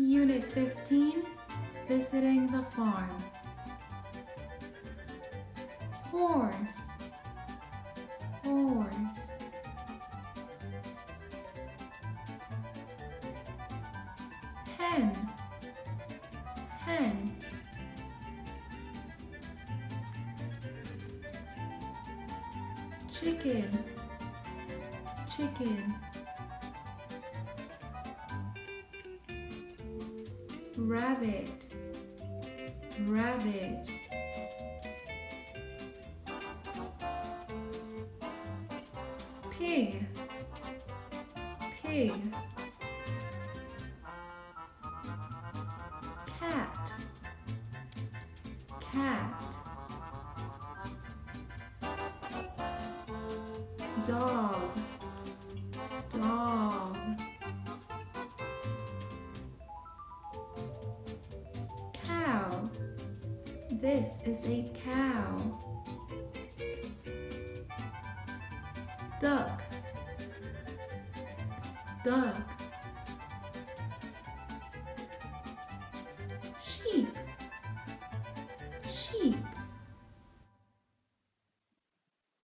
Unit 15, Visiting the Farm. Horse, horse. Hen, hen. Chicken, chicken. Rabbit, rabbit. Pig, pig. Cat, cat. Dog, dog. Cow. This is a cow. Duck, duck.